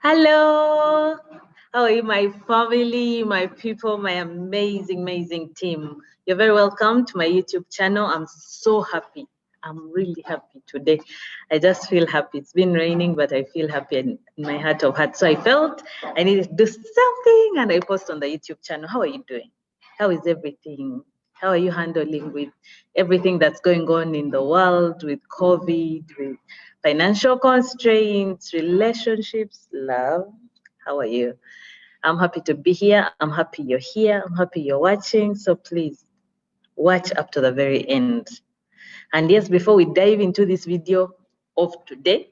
Hello, how are you, my family, my people, my amazing team? You're very welcome to my YouTube channel. I'm so happy. I'm really happy today. I just feel happy. It's been raining, but I feel happy in my heart of hearts. So I felt I needed to do something, and I post on the YouTube channel. How are you doing? How is everything? How are you handling with everything that's going on in the world, with COVID, with financial constraints, relationships, love? How are you? I'm happy to be here. I'm happy you're here. I'm happy you're watching. So please watch up to the very end. And yes, before we dive into this video of today,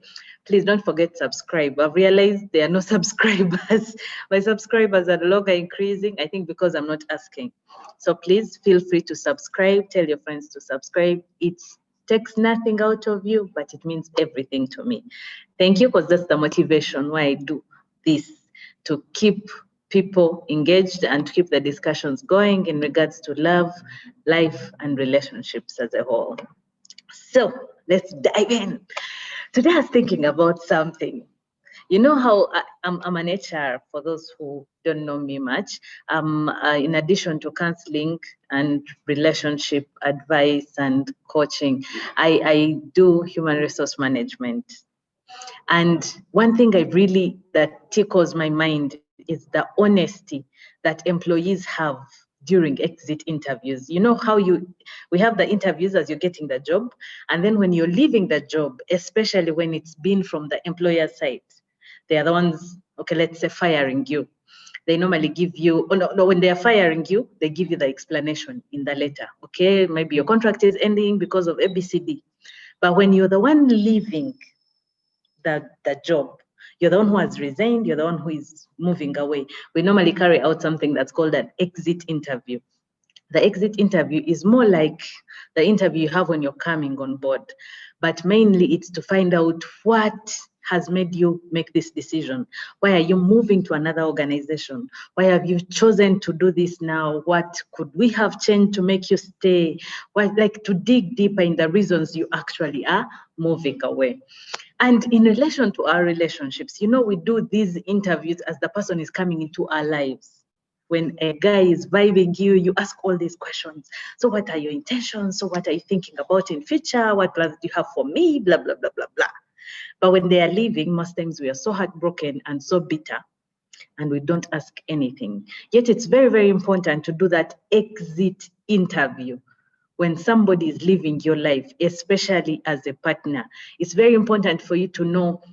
please don't forget to subscribe. I've realized there are no subscribers. My subscribers are no longer increasing, I think because I'm not asking. So please feel free to subscribe. Tell your friends to subscribe. It takes nothing out of you, but it means everything to me. Thank you, because that's the motivation why I do this, to keep people engaged and to keep the discussions going in regards to love, life, and relationships as a whole. So let's dive in. Today I was thinking about something. You know how I'm an HR, for those who don't know me much. In addition to counseling and relationship advice and coaching, I do human resource management. And one thing that tickles my mind is the honesty that employees have during exit interviews. You know how we have the interviews as you're getting the job, and then when you're leaving the job, especially when it's been from the employer side, they are the ones, okay, let's say firing you. They normally give you, no, when they are firing you, they give you the explanation in the letter. Okay, maybe your contract is ending because of ABCD. But when you're the one leaving the job, you're the one who has resigned, you're the one who is moving away, we normally carry out something that's called an exit interview. The exit interview is more like the interview you have when you're coming on board, but mainly it's to find out what has made you make this decision. Why are you moving to another organization? Why have you chosen to do this now? What could we have changed to make you stay? Why, like, to dig deeper in the reasons you actually are moving away. And in relation to our relationships, we do these interviews as the person is coming into our lives. When a guy is vibing you, you ask all these questions. So what are your intentions? So what are you thinking about in future? What plans do you have for me? Blah, blah, blah, blah, blah. But when they are leaving, most times we are so heartbroken and so bitter, and we don't ask anything. Yet it's very, very important to do that exit interview when somebody is leaving your life, especially as a partner. It's very important for you to know,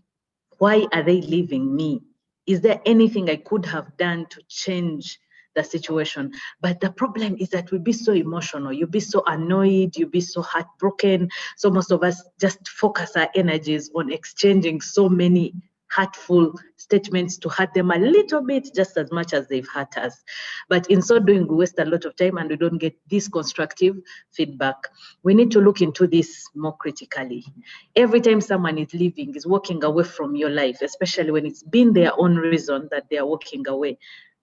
why are they leaving me? Is there anything I could have done to change the situation? But the problem is that we'll be so emotional, you'll be so annoyed, you'll be so heartbroken. So most of us just focus our energies on exchanging so many hurtful statements to hurt them a little bit, just as much as they've hurt us. But in so doing, we waste a lot of time and we don't get this constructive feedback. We need to look into this more critically. Every time someone is leaving, is walking away from your life, especially when it's been their own reason that they are walking away,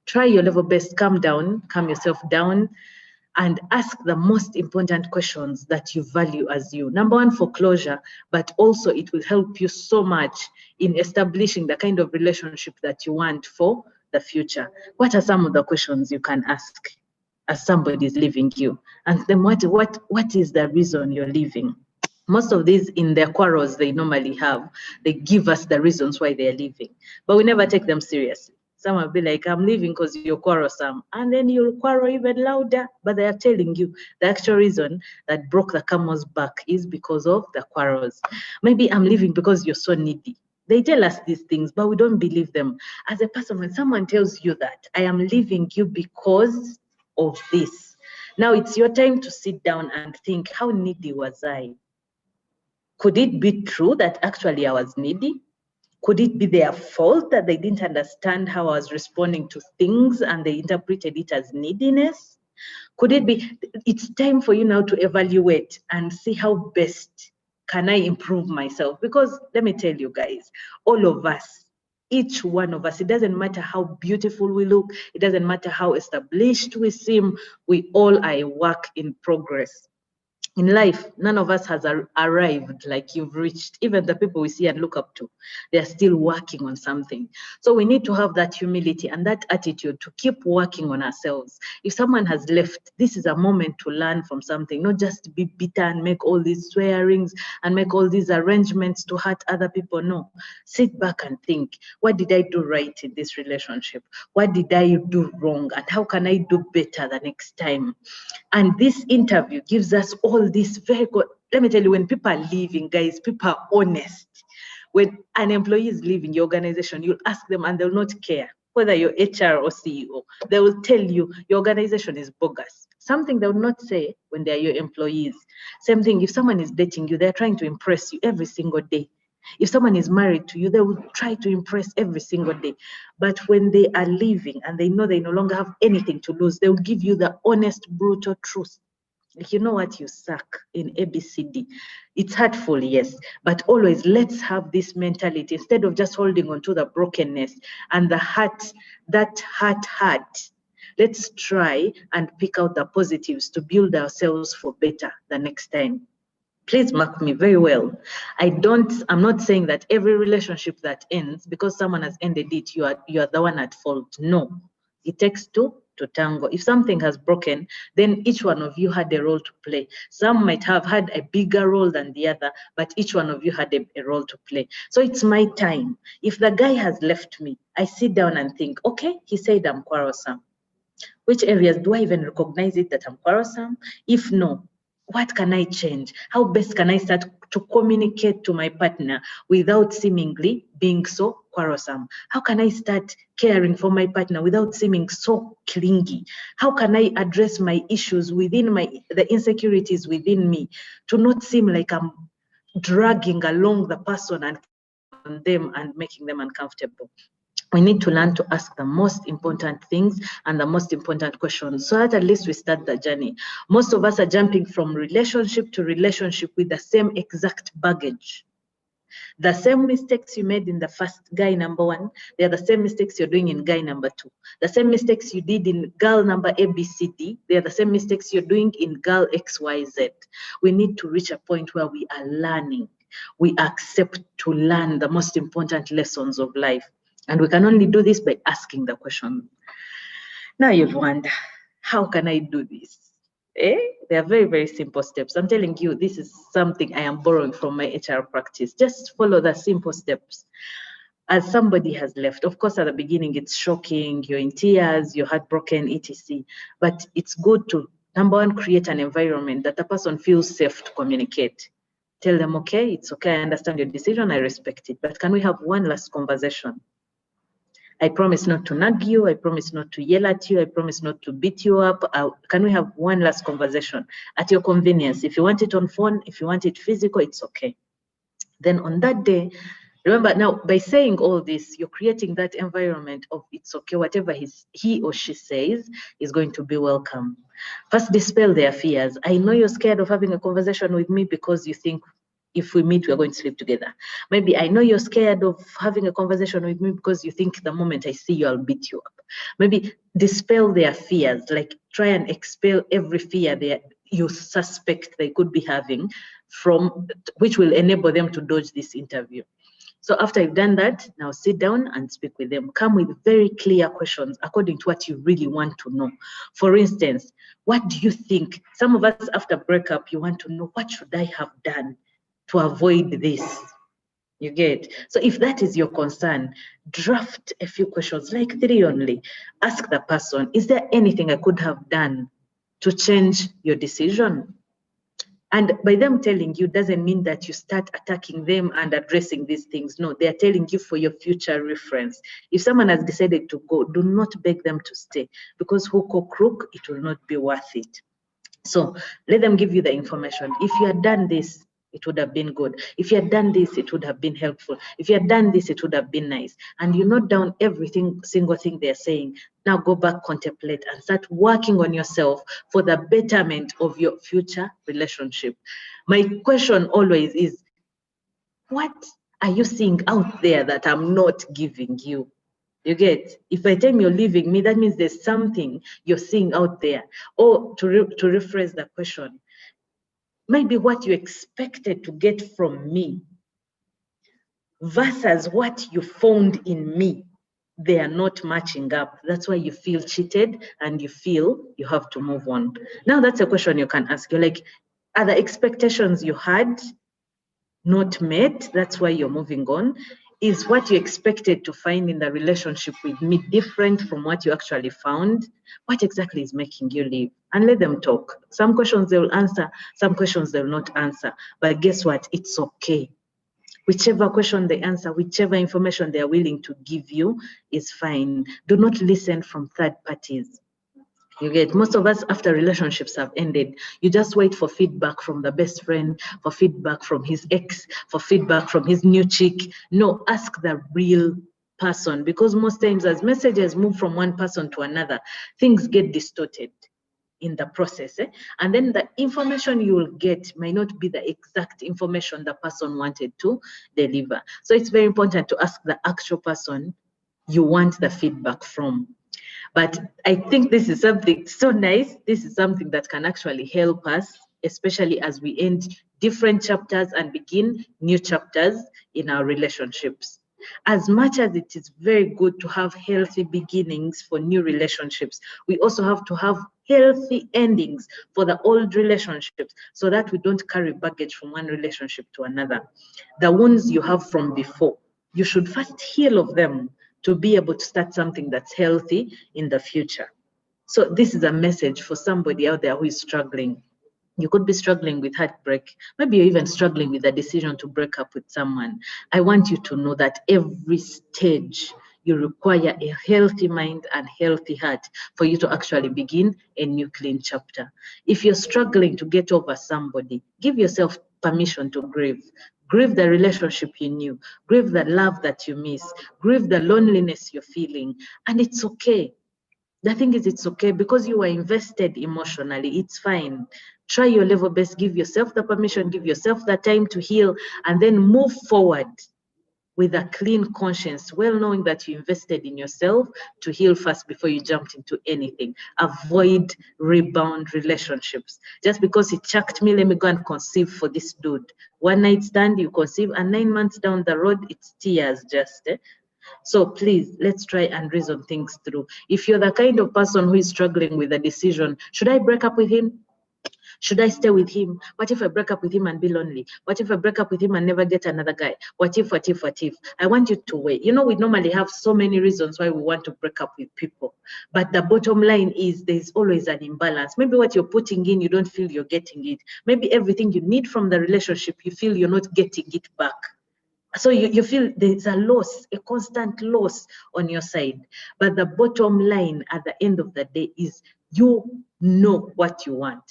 try your level best, calm down, calm yourself down, and ask the most important questions that you value as you. Number one, for closure, but also it will help you so much in establishing the kind of relationship that you want for the future. What are some of the questions you can ask as somebody is leaving you? And then what is the reason you're leaving? Most of these, in their quarrels they normally have, they give us the reasons why they're leaving, but we never take them seriously. Some will be like, I'm leaving because you're quarrelsome. And then you'll quarrel even louder. But they are telling you the actual reason that broke the camel's back is because of the quarrels. Maybe I'm leaving because you're so needy. They tell us these things, but we don't believe them. As a person, when someone tells you that, I am leaving you because of this, now it's your time to sit down and think, how needy was I? Could it be true that actually I was needy? Could it be their fault that they didn't understand how I was responding to things and they interpreted it as neediness? Could it be, it's time for you now to evaluate and see how best can I improve myself? Because let me tell you guys, all of us, each one of us, it doesn't matter how beautiful we look, it doesn't matter how established we seem, we all are a work in progress. In life, none of us has arrived like you've reached. Even the people we see and look up to, they're still working on something. So we need to have that humility and that attitude to keep working on ourselves. If someone has left, this is a moment to learn from something, not just be bitter and make all these swearings and make all these arrangements to hurt other people. No, sit back and think, what did I do right in this relationship? What did I do wrong? And how can I do better the next time? And this interview gives us all this very good. Let me tell you, when people are leaving, guys, people are honest. When an employee is leaving your organization, you'll ask them and they'll not care whether you're HR or CEO. They will tell you your organization is bogus. Something they will not say when they're your employees. Same thing, if someone is dating you, they're trying to impress you every single day. If someone is married to you, they will try to impress every single day. But when they are leaving and they know they no longer have anything to lose, they will give you the honest, brutal truth. Like, you know what, you suck in ABCD. It's hurtful, yes, but always let's have this mentality instead of just holding on to the brokenness and the hurt, that hurt. Let's try and pick out the positives to build ourselves for better the next time. Please mark me very well. I'm not saying that every relationship that ends because someone has ended it, you are the one at fault. No, it takes two to tango. If something has broken, then each one of you had a role to play. Some might have had a bigger role than the other, but each one of you had a role to play. So it's my time. If the guy has left me, I sit down and think, okay, he said I'm quarrelsome. Which areas do I even recognize it that I'm quarrelsome? If no, what can I change? How best can I start to communicate to my partner without seemingly being so quarrelsome? How can I start caring for my partner without seeming so clingy? How can I address my issues within the insecurities within me to not seem like I'm dragging along the person and on them and making them uncomfortable? We need to learn to ask the most important things and the most important questions so that at least we start the journey. Most of us are jumping from relationship to relationship with the same exact baggage. The same mistakes you made in the first guy number one, they are the same mistakes you're doing in guy number two. The same mistakes you did in girl number ABCD, they are the same mistakes you're doing in girl XYZ. We need to reach a point where we are learning. We accept to learn the most important lessons of life. And we can only do this by asking the question. Now you'd wonder, how can I do this? They are very, very simple steps. I'm telling you, this is something I am borrowing from my HR practice. Just follow the simple steps. As somebody has left, of course, at the beginning, it's shocking, you're in tears, you're heartbroken, etc. But it's good to, number one, create an environment that the person feels safe to communicate. Tell them, okay, it's okay, I understand your decision, I respect it, but can we have one last conversation? I promise not to nag you. I promise not to yell at you. I promise not to beat you up. Can we have one last conversation at your convenience? If you want it on phone, if you want it physical, it's okay. Then on that day, remember now, by saying all this, you're creating that environment of it's okay, whatever he or she says is going to be welcome. First, dispel their fears. I know you're scared of having a conversation with me because you think if we meet, we're going to sleep together. Maybe I know you're scared of having a conversation with me because you think the moment I see you, I'll beat you up. Maybe dispel their fears, like try and expel every fear you suspect they could be having from, which will enable them to dodge this interview. So after you've done that, now sit down and speak with them. Come with very clear questions according to what you really want to know. For instance, what do you think? Some of us after breakup, you want to know, what should I have done to avoid this? You get? So if that is your concern, draft a few questions, like 3 only. Ask the person, is there anything I could have done to change your decision? And by them telling you doesn't mean that you start attacking them and addressing these things. No, they are telling you for your future reference. If someone has decided to go, do not beg them to stay, because hook or crook, it will not be worth it. So let them give you the information. If you had done this, it would have been good. If you had done this, it would have been helpful. If you had done this, it would have been nice. And you note down single thing they're saying. Now go back, contemplate, and start working on yourself for the betterment of your future relationship. My question always is, what are you seeing out there that I'm not giving you? You get? If by the time you're leaving me, that means there's something you're seeing out there. Or to rephrase the question, maybe what you expected to get from me versus what you found in me, they are not matching up. That's why you feel cheated and you feel you have to move on. Now that's a question you can ask. You're like, are the expectations you had not met? That's why you're moving on. Is what you expected to find in the relationship with me different from what you actually found? What exactly is making you leave? And let them talk. Some questions they will answer, some questions they will not answer. But guess what? It's okay. Whichever question they answer, whichever information they are willing to give you is fine. Do not listen from third parties. You get, most of us after relationships have ended, you just wait for feedback from the best friend, for feedback from his ex, for feedback from his new chick. No, ask the real person, because most times as messages move from one person to another, things get distorted in the process, and then the information you will get may not be the exact information the person wanted to deliver. So it's very important to ask the actual person you want the feedback from. But I think this is something so nice. This is something that can actually help us, especially as we end different chapters and begin new chapters in our relationships. As much as it is very good to have healthy beginnings for new relationships, we also have to have healthy endings for the old relationships so that we don't carry baggage from one relationship to another. The wounds you have from before, you should first heal of them to be able to start something that's healthy in the future. So this is a message for somebody out there who is struggling. You could be struggling with heartbreak. Maybe you're even struggling with a decision to break up with someone. I want you to know that every stage you require a healthy mind and healthy heart for you to actually begin a new clean chapter. If you're struggling to get over somebody, give yourself permission to grieve. Grieve the relationship you knew, grieve the love that you miss, grieve the loneliness you're feeling, and it's okay. The thing is, it's okay because you were invested emotionally. It's fine. Try your level best, give yourself the permission, give yourself the time to heal, and then move forward with a clean conscience, well knowing that you invested in yourself to heal first before you jumped into anything. Avoid rebound relationships. Just because he chucked me, let me go and conceive for this dude. One night stand, you conceive, and 9 months down the road, it's tears just. So please, let's try and reason things through. If you're the kind of person who is struggling with a decision, should I break up with him? Should I stay with him? What if I break up with him and be lonely? What if I break up with him and never get another guy? What if, what if, what if? I want you to wait. You know, we normally have so many reasons why we want to break up with people. But the bottom line is there's always an imbalance. Maybe what you're putting in, you don't feel you're getting it. Maybe everything you need from the relationship, you feel you're not getting it back. So you feel there's a loss, a constant loss on your side. But the bottom line at the end of the day is you know what you want.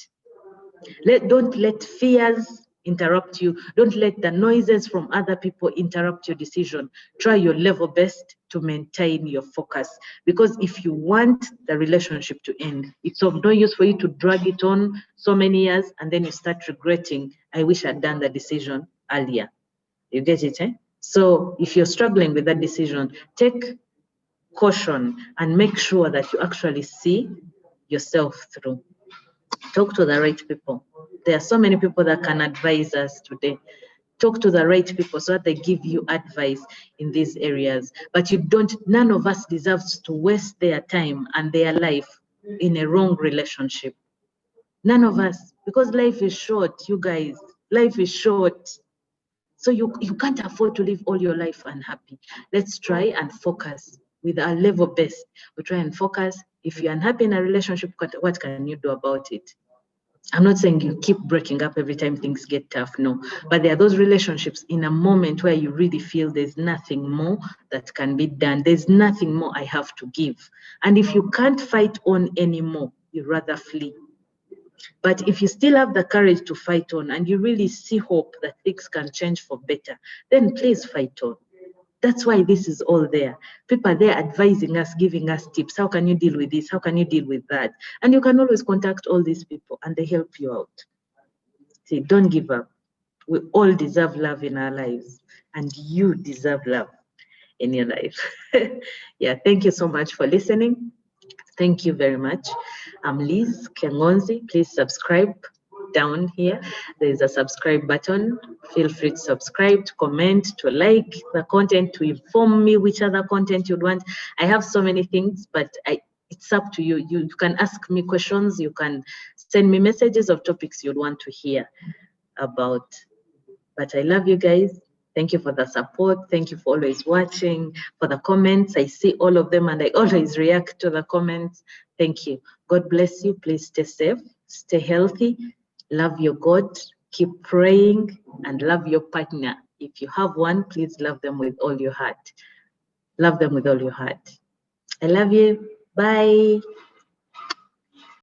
Don't let fears interrupt you. Don't let the noises from other people interrupt your decision. Try your level best to maintain your focus. Because if you want the relationship to end, it's of no use for you to drag it on so many years and then you start regretting, I wish I'd done the decision earlier. You get it, eh? So if you're struggling with that decision, take caution and make sure that you actually see yourself through. Talk to the right people. There are so many people that can advise us today. Talk to the right people so that they give you advice in these areas. But none of us deserves to waste their time and their life in a wrong relationship. None of us, because life is short, you guys. Life is short. So you can't afford to live all your life unhappy. Let's try and focus with our level best. We try and focus. If you're unhappy in a relationship, what can you do about it? I'm not saying you keep breaking up every time things get tough, no. But there are those relationships in a moment where you really feel there's nothing more that can be done. There's nothing more I have to give. And if you can't fight on anymore, you rather flee. But if you still have the courage to fight on and you really see hope that things can change for better, then please fight on. That's why this is all there. People are there advising us, giving us tips. How can you deal with this? How can you deal with that? And you can always contact all these people and they help you out. See, don't give up. We all deserve love in our lives and you deserve love in your life. Yeah, thank you so much for listening. Thank you very much. I'm Liz Kengonzi. Please subscribe, down here, there's a subscribe button. Feel free to subscribe, to comment, to like the content, to inform me which other content you'd want. I have so many things, but it's up to you. You can ask me questions. You can send me messages of topics you'd want to hear about. But I love you guys. Thank you for the support. Thank you for always watching, for the comments. I see all of them and I always react to the comments. Thank you. God bless you. Please stay safe, stay healthy, love your God, keep praying, and love your partner. If you have one, please love them with all your heart. Love them with all your heart. I love you. Bye.